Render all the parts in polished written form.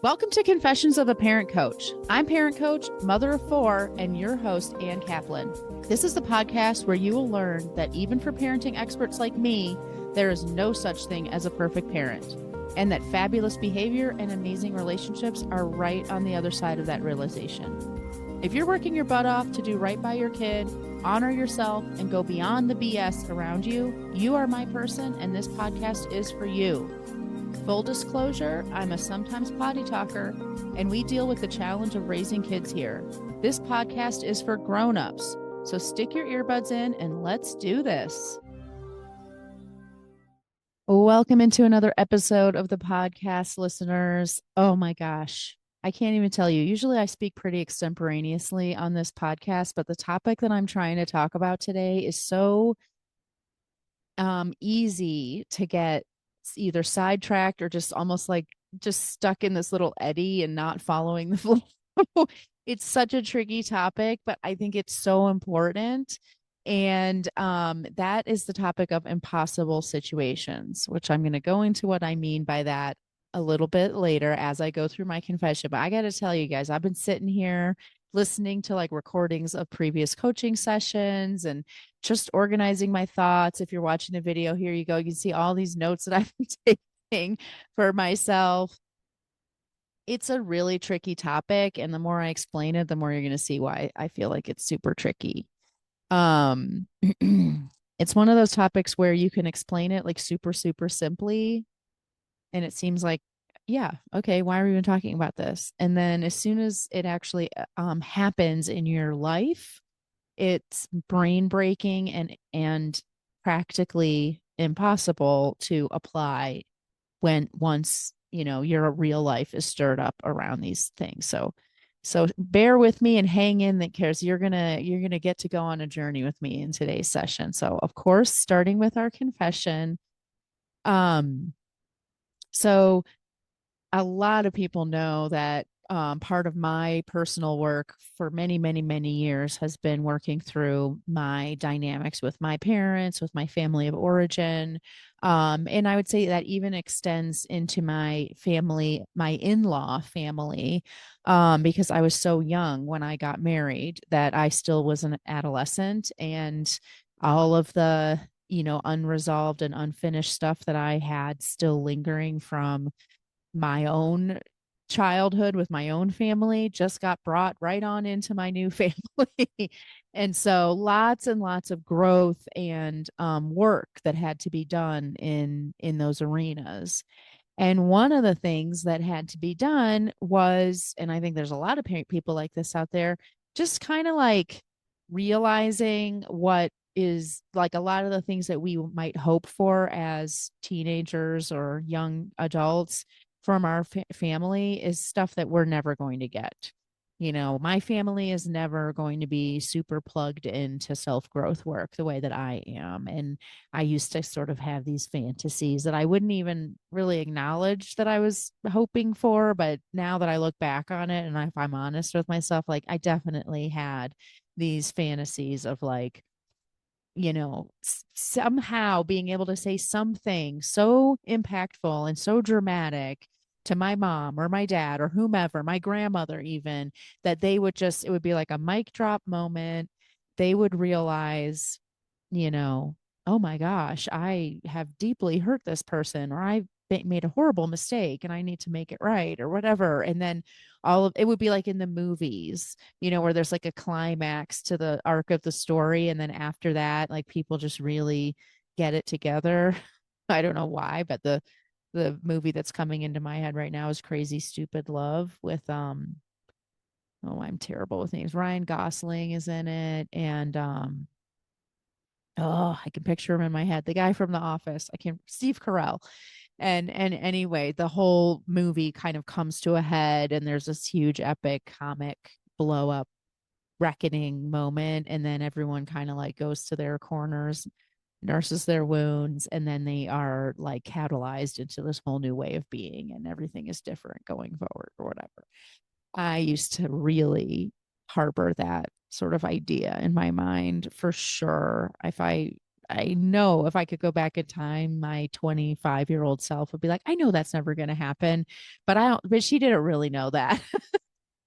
Welcome to Confessions of a Parent Coach. I'm parent coach, mother of four, and your host, Ann Kaplan. This is the podcast where you will learn that even for parenting experts like me, there is no such thing as a perfect parent, and that fabulous behavior and amazing relationships are right on the other side of that realization. If you're working your butt off to do right by your kid, honor yourself, and go beyond the BS around you, you are my person, and this podcast is for you. Full disclosure, I'm a sometimes potty talker, and we deal with the challenge of raising kids here. This podcast is for grown-ups, so stick your earbuds in and let's do this. Welcome into another episode of the podcast, listeners. Oh my gosh, I can't even tell you. Usually I speak pretty extemporaneously on this podcast, but the topic that I'm trying to talk about today is so easy to get either sidetracked or just almost like just stuck in this little eddy and not following the flow. It's such a tricky topic, but I think it's so important. And that is the topic of impossible situations, which I'm going to go into what I mean by that a little bit later as I go through my confession. But I got to tell you guys, I've been sitting here listening to like recordings of previous coaching sessions and just organizing my thoughts. If you're watching the video, here you go. You can see all these notes that I've been taking for myself. It's a really tricky topic. And the more I explain it, the more you're going to see why I feel like it's super tricky. It's one of those topics where you can explain it like super, super simply. And it seems like, yeah, okay, why are we even talking about this? And then as soon as it actually happens in your life, it's brain breaking and practically impossible to apply when once your real life is stirred up around these things. So bear with me and hang in because you're gonna get to go on a journey with me in today's session. So of course, starting with our confession. So a lot of people know that part of my personal work for many, many, many years has been working through my dynamics with my parents, with my family of origin. And I would say that even extends into my family, my in-law family, because I was so young when I got married that I still was an adolescent, and all of the unresolved and unfinished stuff that I had still lingering from my own childhood with my own family just got brought right on into my new family. And so lots and lots of growth and work that had to be done in those arenas. And one of the things that had to be done was, and I think there's a lot of people like this out there, just kind of like realizing what is like a lot of the things that we might hope for as teenagers or young adults from our family is stuff that we're never going to get. My family is never going to be super plugged into self growth work the way that I am. And I used to sort of have these fantasies that I wouldn't even really acknowledge that I was hoping for. But now that I look back on it, and if I'm honest with myself, like I definitely had these fantasies of like, somehow being able to say something so impactful and so dramatic to my mom or my dad or whomever, my grandmother even, that it would be like a mic drop moment. They would realize, you know, oh my gosh, I have deeply hurt this person, or I made a horrible mistake and I need to make it right, or whatever. And then all of it would be like in the movies, where there's like a climax to the arc of the story. And then after that, like people just really get it together. I don't know why, but the movie that's coming into my head right now is Crazy Stupid Love with oh, I'm terrible with names. Ryan Gosling is in it, and oh, I can picture him in my head. The guy from The Office. I can Steve Carell. And anyway, the whole movie kind of comes to a head, and there's this huge epic comic blow up reckoning moment, and then everyone kind of like goes to their corners, nurses their wounds, and then they are like catalyzed into this whole new way of being, and everything is different going forward or whatever. I used to really harbor that sort of idea in my mind for sure. If I know if I could go back in time, my 25-year-old self would be like, I know that's never going to happen. But I don't, but she didn't really know that.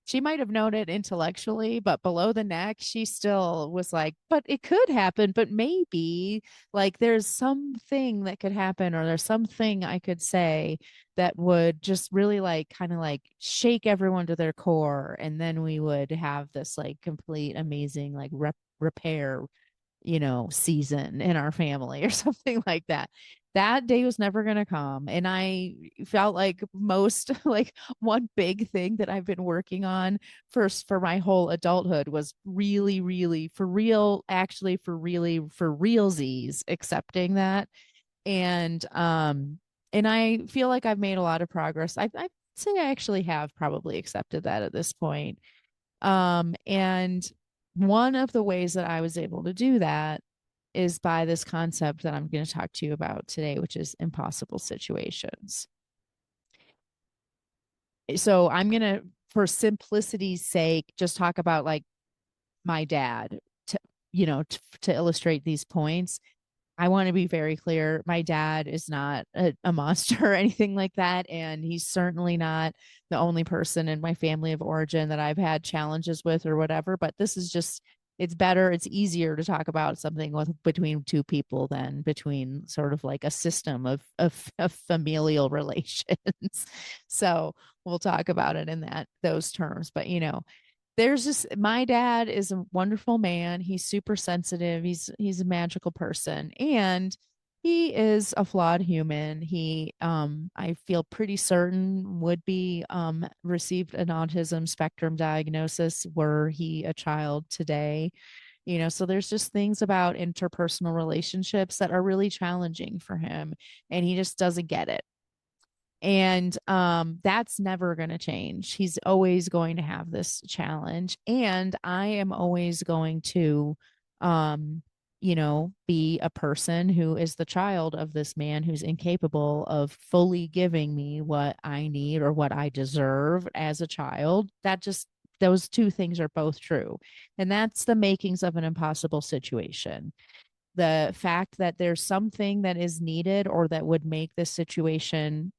She might have known it intellectually, but below the neck, she still was like, but it could happen, but maybe like there's something that could happen, or there's something I could say that would just really like kind of like shake everyone to their core. And then we would have this like complete amazing like repair, season in our family or something like that. That day was never going to come. And I felt like most, like one big thing that I've been working on first for my whole adulthood was really, really for real, actually for realsies accepting that. And I feel like I've made a lot of progress. I say I actually have probably accepted that at this point. And one of the ways that I was able to do that is by this concept that I'm going to talk to you about today, which is impossible situations. So I'm going to, for simplicity's sake, just talk about like my dad to, to illustrate these points. I want to be very clear. My dad is not a monster or anything like that. And he's certainly not the only person in my family of origin that I've had challenges with or whatever. But this is just, it's better, it's easier to talk about something between two people than between sort of like a system of familial relations. So we'll talk about it in those terms. But, there's just my dad is a wonderful man. He's super sensitive. He's a magical person, and he is a flawed human. He I feel pretty certain would be received an autism spectrum diagnosis were he a child today. So there's just things about interpersonal relationships that are really challenging for him, and he just doesn't get it. And that's never going to change. He's always going to have this challenge, and I am always going to um be a person who is the child of this man who's incapable of fully giving me what I need or what I deserve as a child. That just those two things are both true, and that's the makings of an impossible situation. The fact that there's something that is needed or that would make this situation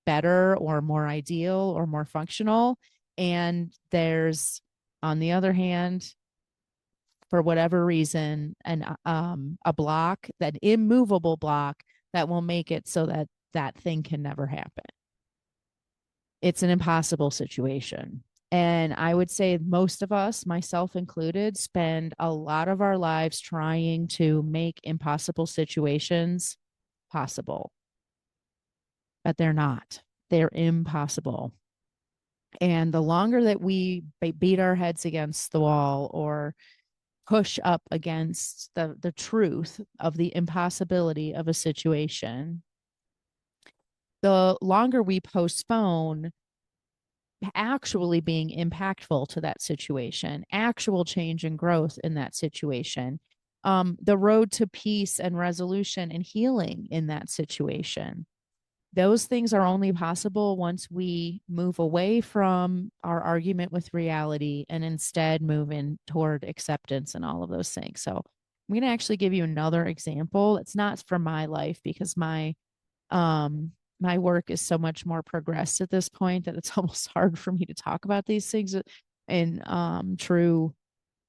better or more ideal or more functional. And there's, on the other hand, for whatever reason, a block, that immovable block that will make it so that that thing can never happen. It's an impossible situation. And I would say most of us, myself included, spend a lot of our lives trying to make impossible situations possible, but they're not. They're impossible. And the longer that we beat our heads against the wall or push up against the truth of the impossibility of a situation, the longer we postpone actually being impactful to that situation, actual change and growth in that situation, the road to peace and resolution and healing in that situation. Those things are only possible once we move away from our argument with reality and instead move in toward acceptance and all of those things. So I'm going to actually give you another example. It's not from my life because my work is so much more progressed at this point that it's almost hard for me to talk about these things in true,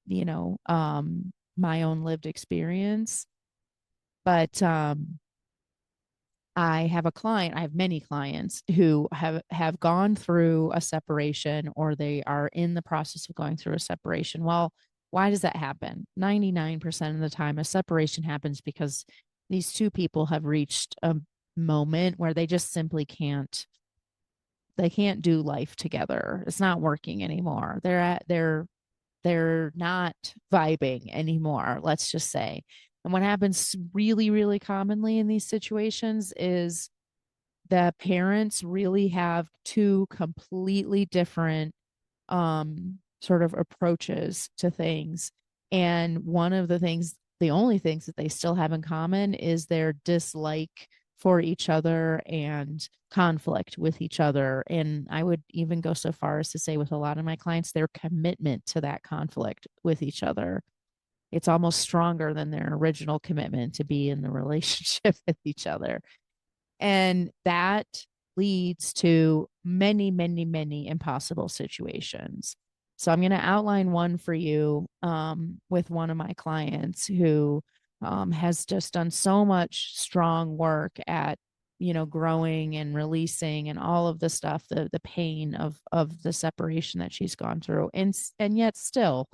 my own lived experience. But I have a client, I have many clients who have gone through a separation, or they are in the process of going through a separation. Well, why does that happen? 99% of the time a separation happens because these two people have reached a moment where they just simply can't do life together. It's not working anymore. They're not vibing anymore, let's just say. And what happens really, really commonly in these situations is the parents really have two completely different sort of approaches to things. And one of the only things that they still have in common is their dislike for each other and conflict with each other. And I would even go so far as to say, with a lot of my clients, their commitment to that conflict with each other. It's almost stronger than their original commitment to be in the relationship with each other. And that leads to many, many, many impossible situations. So I'm going to outline one for you with one of my clients who has just done so much strong work at, growing and releasing and all of the stuff, the pain of the separation that she's gone through, and yet still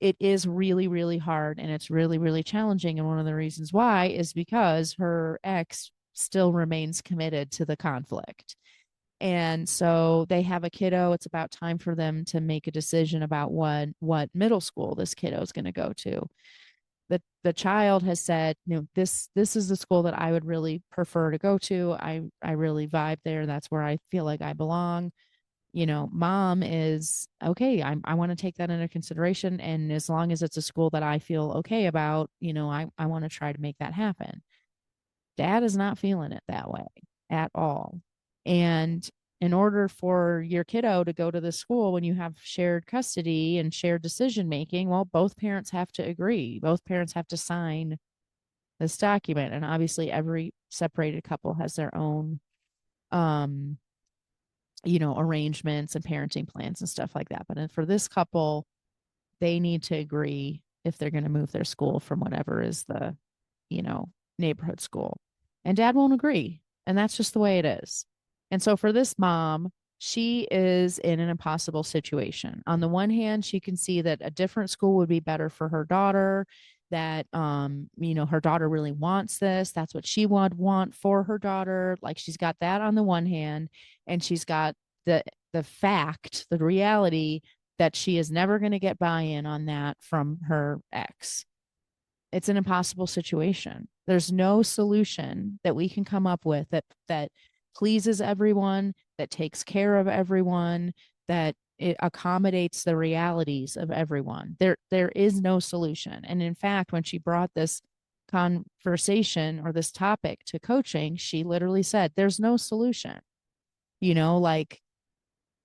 it is really, really hard and it's really, really challenging. And one of the reasons why is because her ex still remains committed to the conflict. And so they have a kiddo. It's about time for them to make a decision about what middle school this kiddo is going to go to. The child has said, this is the school that I would really prefer to go to. I really vibe there. That's where I feel like I belong. Mom is okay. I want to take that into consideration. And as long as it's a school that I feel okay about, I want to try to make that happen. Dad is not feeling it that way at all. And in order for your kiddo to go to the school when you have shared custody and shared decision making, well, both parents have to agree. Both parents have to sign this document. And obviously every separated couple has their own um arrangements and parenting plans and stuff like that. But for this couple, they need to agree if they're going to move their school from whatever is the, you know, neighborhood school. And dad won't agree. And that's just the way it is. And so for this mom, she is in an impossible situation. On the one hand, she can see that a different school would be better for her daughter, that her daughter really wants this. That's what she would want for her daughter. Like she's got that on the one hand, and she's got the fact, the reality that she is never going to get buy-in on that from her ex. It's an impossible situation. There's no solution that we can come up with that pleases everyone, that takes care of everyone, that it accommodates the realities of everyone. There is no solution. And in fact, when she brought this conversation or this topic to coaching, she literally said, there's no solution. Like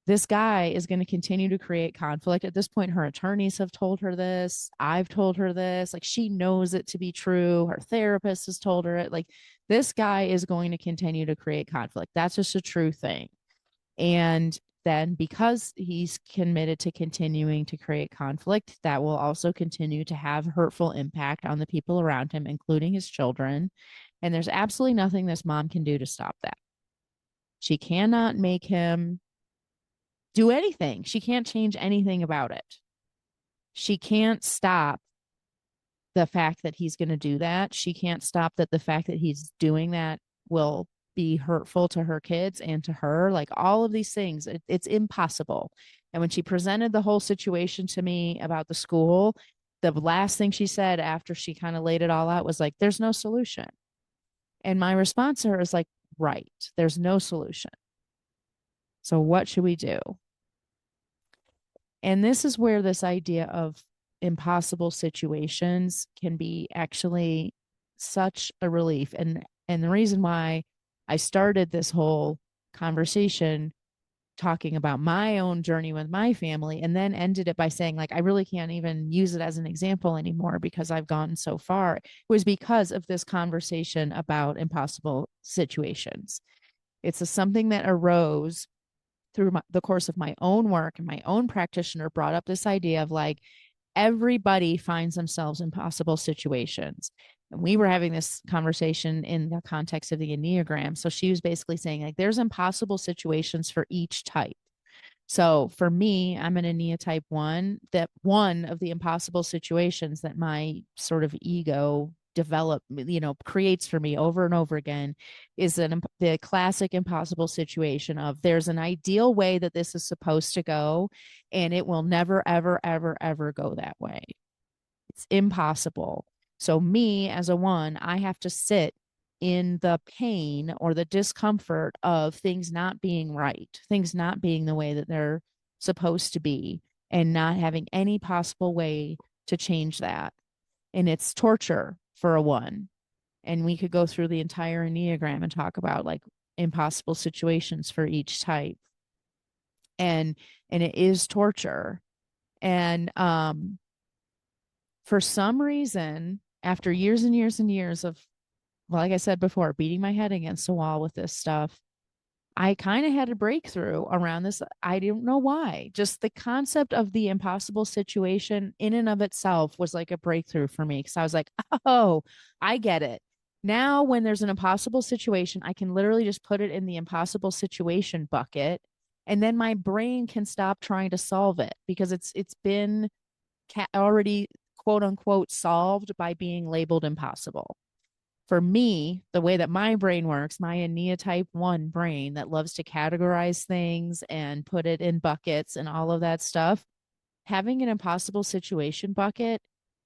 this guy is going to continue to create conflict. At this point, her attorneys have told her this. I've told her this. Like she knows it to be true. Her therapist has told her it. Like this guy is going to continue to create conflict. That's just a true thing. And then because he's committed to continuing to create conflict, that will also continue to have hurtful impact on the people around him, including his children. And there's absolutely nothing this mom can do to stop that. She cannot make him do anything. She can't change anything about it. She can't stop the fact that he's going to do that. She can't stop that the fact that he's doing that will be hurtful to her kids and to her. Like all of these things, it's impossible. And when she presented the whole situation to me about the school, the last thing she said after she kind of laid it all out was like, there's no solution. And my response to her is like, right, there's no solution. So what should we do? And this is where this idea of impossible situations can be actually such a relief. And the reason why I started this whole conversation talking about my own journey with my family and then ended it by saying like I really can't even use it as an example anymore because I've gone so far, it was because of this conversation about impossible situations. It's something that arose through the course of my own work, and my own practitioner brought up this idea of like everybody finds themselves in possible situations. And we were having this conversation in the context of the Enneagram. So she was basically saying like there's impossible situations for each type. So for me, I'm an Ennea type 1, that one of the impossible situations that my sort of ego creates for me over and over again is the classic impossible situation of there's an ideal way that this is supposed to go, and it will never, ever, ever, ever go that way. It's impossible. So me as a 1, I have to sit in the pain or the discomfort of things not being right, things not being the way that they're supposed to be, and not having any possible way to change that. And it's torture for a 1. And we could go through the entire Enneagram and talk about like impossible situations for each type. And it is torture. And For some reason, after years and years and years of, well, like I said before, beating my head against the wall with this stuff, I kind of had a breakthrough around this. I don't know why. Just the concept of the impossible situation in and of itself was like a breakthrough for me because I was like, oh, I get it. Now, when there's an impossible situation, I can literally just put it in the impossible situation bucket, and then my brain can stop trying to solve it because it's been already quote unquote solved by being labeled impossible. For me, the way that my brain works, my Ania type 1 brain that loves to categorize things and put it in buckets and all of that stuff, having an impossible situation bucket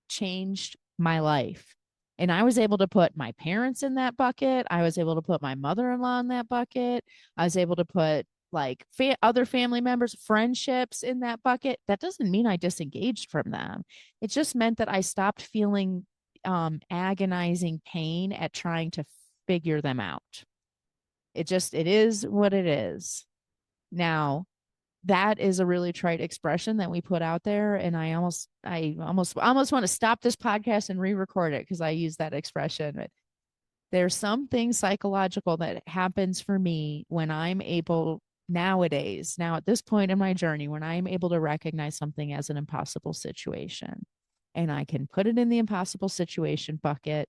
changed my life. And I was able to put my parents in that bucket. I was able to put my mother in law in that bucket. I was able to put like other family members, friendships in that bucket. That doesn't mean I disengaged from them. It just meant that I stopped feeling agonizing pain at trying to figure them out. It is what it is. Now, that is a really trite expression that we put out there, and I almost want to stop this podcast and re-record it because I use that expression. But there's something psychological that happens for me when I'm able nowadays, now at this point in my journey, when I'm able to recognize something as an impossible situation and I can put it in the impossible situation bucket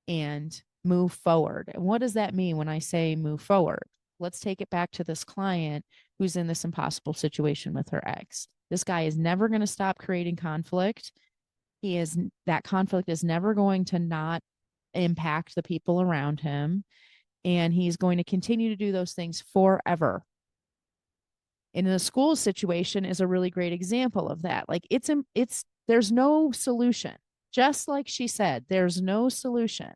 and move forward. And what does that mean when I say move forward? Let's take it back to this client who's in this impossible situation with her ex. This guy is never going to stop creating conflict. That conflict is never going to not impact the people around him. And he's going to continue to do those things forever. And the school situation is a really great example of that. Like there's no solution. Just like she said, there's no solution.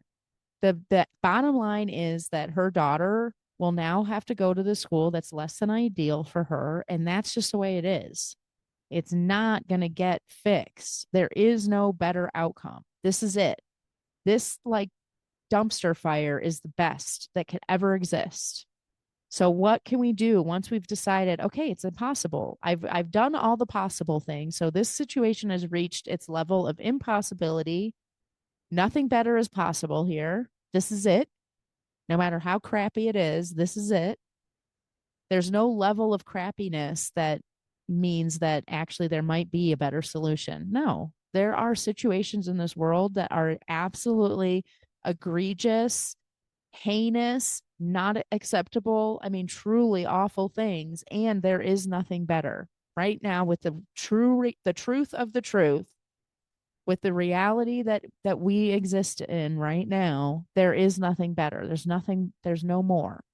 The bottom line is that her daughter will now have to go to the school that's less than ideal for her. And that's just the way it is. It's not going to get fixed. There is no better outcome. This is it. This like dumpster fire is the best that could ever exist. So what can we do once we've decided, okay, it's impossible. I've done all the possible things. So this situation has reached its level of impossibility. Nothing better is possible here. This is it. No matter how crappy it is, this is it. There's no level of crappiness that means that actually there might be a better solution. No, there are situations in this world that are absolutely egregious, heinous, not acceptable. I mean, truly awful things. And there is nothing better right now with the truth of the truth, with the reality that we exist in right now. There is nothing better. There's no more.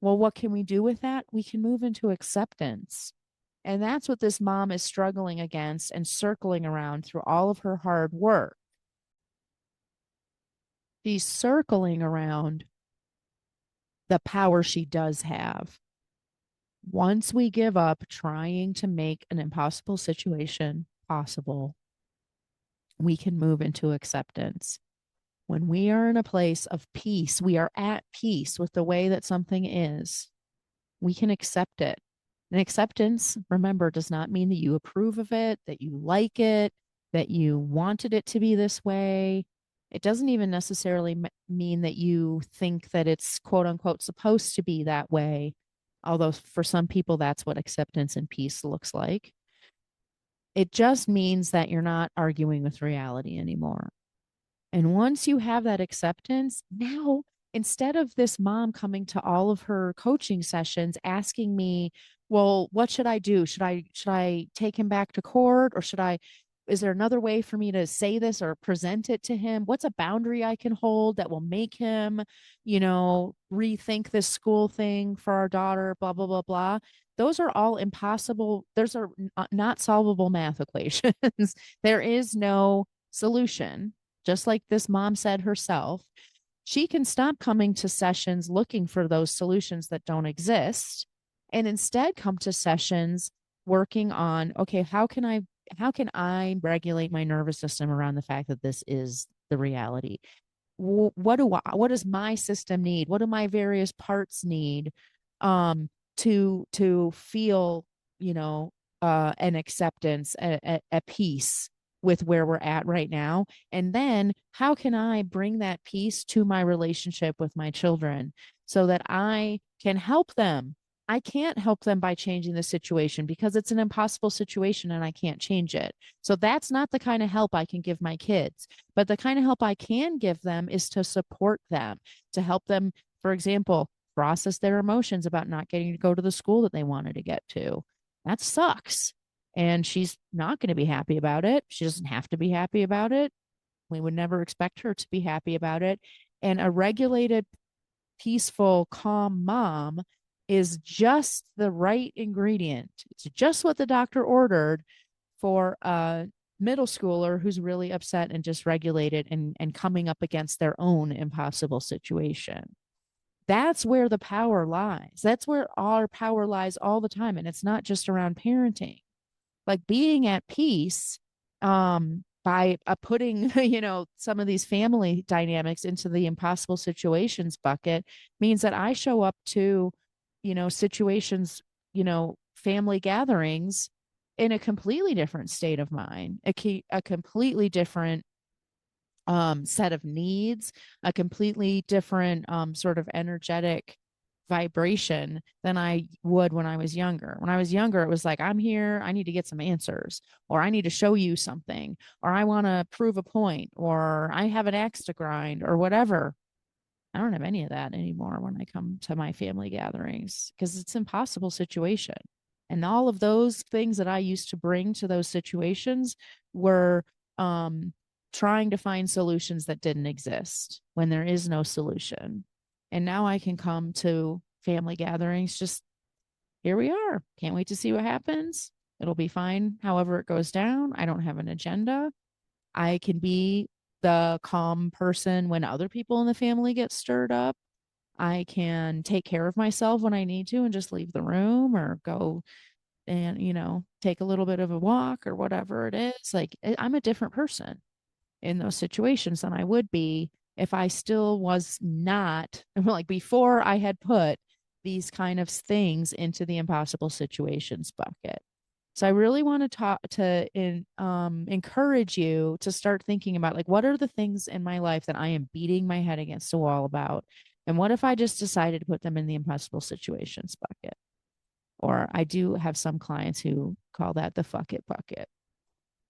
Well, what can we do with that? We can move into acceptance. And that's what this mom is struggling against and circling around through all of her hard work. She's circling around the power she does have. Once we give up trying to make an impossible situation possible, we can move into acceptance. When we are in a place of peace, we are at peace with the way that something is, we can accept it. And acceptance, remember, does not mean that you approve of it, that you like it, that you wanted it to be this way. It doesn't even necessarily mean that you think that it's quote unquote supposed to be that way. Although for some people, that's what acceptance and peace looks like. It just means that you're not arguing with reality anymore. And once you have that acceptance, now instead of this mom coming to all of her coaching sessions asking me, well, what should I do? Should I take him back to court, or is there another way for me to say this or present it to him? What's a boundary I can hold that will make him, rethink this school thing for our daughter, blah, blah, blah, blah. Those are all impossible. Those are not solvable math equations. There is no solution. Just like this mom said herself, she can stop coming to sessions looking for those solutions that don't exist and instead come to sessions working on, okay, how can I regulate my nervous system around the fact that this is the reality? What does my system need? What do my various parts need to feel, an acceptance, a peace with where we're at right now? And then how can I bring that peace to my relationship with my children so that I can help them? I can't help them by changing the situation because it's an impossible situation and I can't change it. So that's not the kind of help I can give my kids. But the kind of help I can give them is to support them, to help them, for example, process their emotions about not getting to go to the school that they wanted to get to. That sucks. And she's not going to be happy about it. She doesn't have to be happy about it. We would never expect her to be happy about it. And a regulated, peaceful, calm mom is just the right ingredient. It's just what the doctor ordered for a middle schooler who's really upset and dysregulated and coming up against their own impossible situation. That's where the power lies. That's where our power lies all the time. And it's not just around parenting. Like being at peace by putting, some of these family dynamics into the impossible situations bucket means that I show up to, situations, family gatherings in a completely different state of mind, a completely different set of needs, a completely different sort of energetic vibration than I would when I was younger. When I was younger, it was like, I'm here, I need to get some answers, or I need to show you something, or I want to prove a point, or I have an axe to grind, or whatever. I don't have any of that anymore when I come to my family gatherings because it's an impossible situation. And all of those things that I used to bring to those situations were um, trying to find solutions that didn't exist when there is no solution. And now I can come to family gatherings just here we are. Can't wait to see what happens. It'll be fine however it goes down. I don't have an agenda. I can be the calm person when other people in the family get stirred up. I can take care of myself when I need to and just leave the room or go and, take a little bit of a walk or whatever it is. Like I'm a different person in those situations than I would be if I still was not like before I had put these kind of things into the impossible situations bucket. So I really want to encourage you to start thinking about like what are the things in my life that I am beating my head against a wall about, and what if I just decided to put them in the impossible situations bucket? Or I do have some clients who call that the fuck it bucket.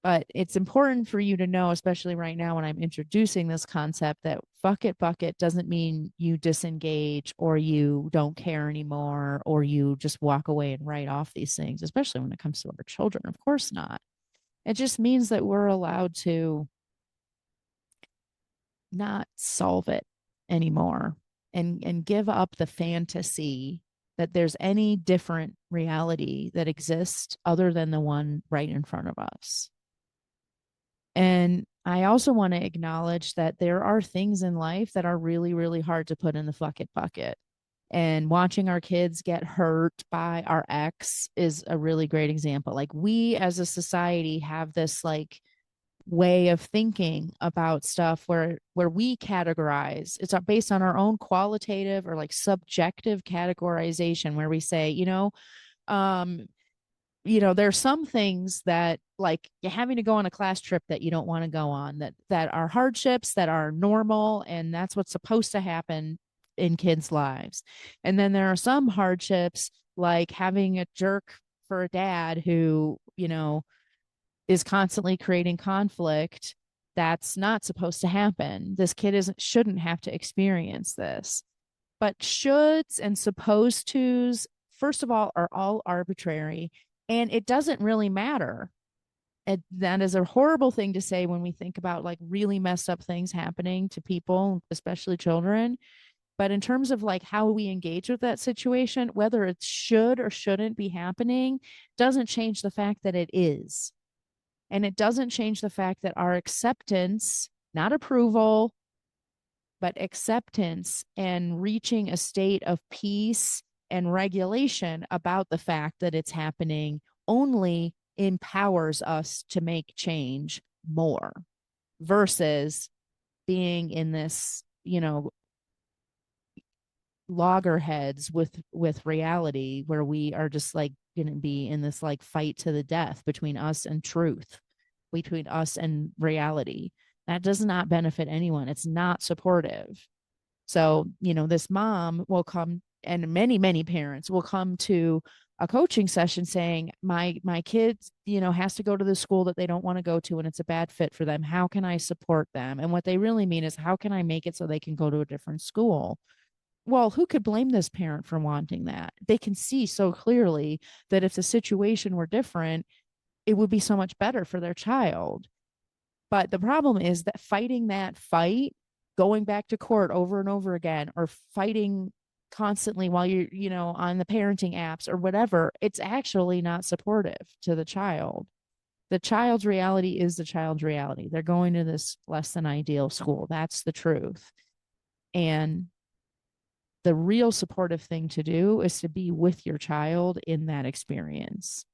But it's important for you to know, especially right now when I'm introducing this concept, that fuck it bucket doesn't mean you disengage or you don't care anymore or you just walk away and write off these things, especially when it comes to our children. Of course not. It just means that we're allowed to not solve it anymore and give up the fantasy that there's any different reality that exists other than the one right in front of us. And I also want to acknowledge that there are things in life that are really, really hard to put in the fuck it bucket. And watching our kids get hurt by our ex is a really great example. Like we as a society have this like way of thinking about stuff where we categorize. It's based on our own qualitative or like subjective categorization where we say, um there's some things that like you're having to go on a class trip that you don't want to go on that are hardships that are normal and that's what's supposed to happen in kids' lives. And then there are some hardships like having a jerk for a dad who, is constantly creating conflict that's not supposed to happen. This kid shouldn't have to experience this. But shoulds and supposed tos, first of all, are all arbitrary and it doesn't really matter. And that is a horrible thing to say when we think about like really messed up things happening to people, especially children. But in terms of like how we engage with that situation, whether it should or shouldn't be happening, doesn't change the fact that it is. And it doesn't change the fact that our acceptance, not approval, but acceptance and reaching a state of peace and regulation about the fact that it's happening only empowers us to make change more versus being in this, loggerheads with reality where we are just like going to be in this like fight to the death between us and truth. between us and reality. That does not benefit anyone. It's not supportive. So, this mom will come, and many, many parents will come to a coaching session saying, my kids, has to go to the school that they don't want to go to and it's a bad fit for them. How can I support them? And what they really mean is, how can I make it so they can go to a different school? Well, who could blame this parent for wanting that? They can see so clearly that if the situation were different, it would be so much better for their child. But the problem is that fighting that fight, going back to court over and over again, or fighting constantly while you're, on the parenting apps or whatever, it's actually not supportive to the child. The child's reality is the child's reality. They're going to this less than ideal school. That's the truth. And the real supportive thing to do is to be with your child in that experience.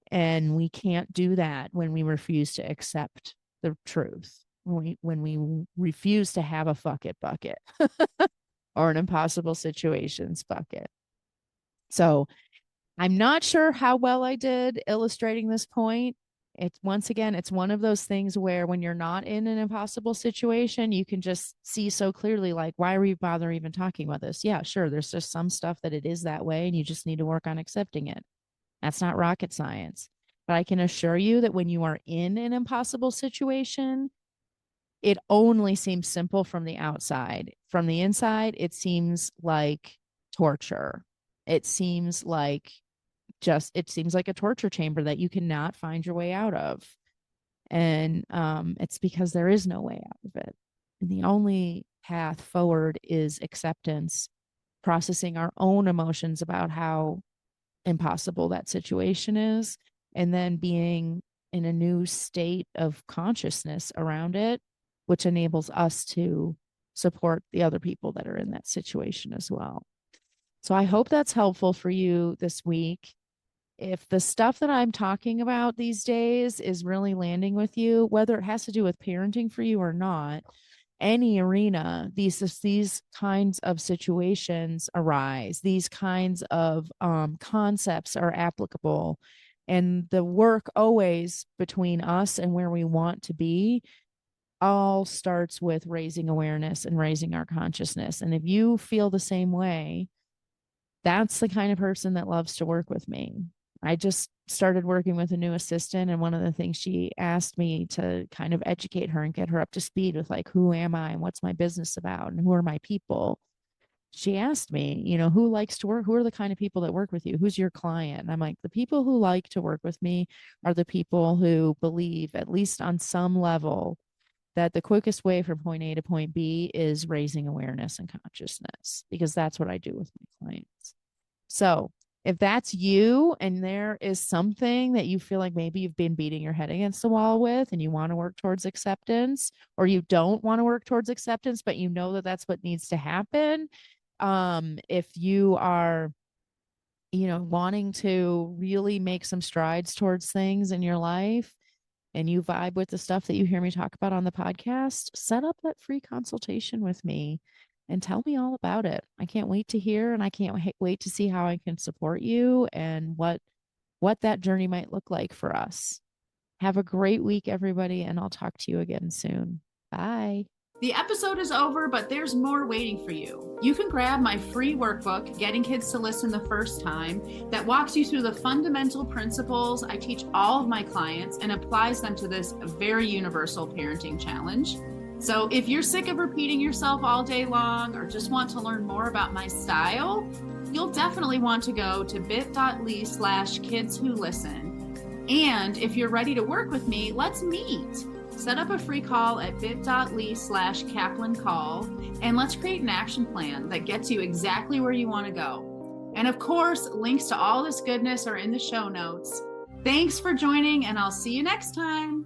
And we can't do that when we refuse to accept the truth, when we refuse to have a fuck it bucket or an impossible situations bucket. So I'm not sure how well I did illustrating this point. It's once again, it's one of those things where when you're not in an impossible situation, you can just see so clearly, like, why are we bother even talking about this? Yeah, sure. There's just some stuff that it is that way and you just need to work on accepting it. That's not rocket science. But I can assure you that when you are in an impossible situation, it only seems simple from the outside. From the inside, it seems like torture. It seems like a torture chamber that you cannot find your way out of. And it's because there is no way out of it. And the only path forward is acceptance, processing our own emotions about how impossible that situation is, and then being in a new state of consciousness around it, which enables us to support the other people that are in that situation as well. So I hope that's helpful for you this week. If the stuff that I'm talking about these days is really landing with you, whether it has to do with parenting for you or not, any arena, these kinds of situations arise. These kinds of concepts are applicable. And the work always between us and where we want to be all starts with raising awareness and raising our consciousness. And if you feel the same way, that's the kind of person that loves to work with me. I just started working with a new assistant, and one of the things she asked me to kind of educate her and get her up to speed with, like, who am I and what's my business about and who are my people? She asked me, who likes to work? Who are the kind of people that work with you? Who's your client? And I'm like, the people who like to work with me are the people who believe, at least on some level, that the quickest way from point A to point B is raising awareness and consciousness, because that's what I do with my clients. So if that's you and there is something that you feel like maybe you've been beating your head against the wall with and you want to work towards acceptance, or you don't want to work towards acceptance, but you know that that's what needs to happen. If you are, wanting to really make some strides towards things in your life and you vibe with the stuff that you hear me talk about on the podcast, set up that free consultation with me and tell me all about it. I can't wait to hear, and I can't wait to see how I can support you and what that journey might look like for us. Have a great week, everybody, and I'll talk to you again soon. Bye. The episode is over, but there's more waiting for you. You can grab my free workbook, Getting Kids to Listen the First Time, that walks you through the fundamental principles I teach all of my clients and applies them to this very universal parenting challenge. So if you're sick of repeating yourself all day long or just want to learn more about my style, you'll definitely want to go to bit.ly/kidswholisten. And if you're ready to work with me, let's meet. Set up a free call at bit.ly/Kaplan call, and let's create an action plan that gets you exactly where you want to go. And of course, links to all this goodness are in the show notes. Thanks for joining, and I'll see you next time.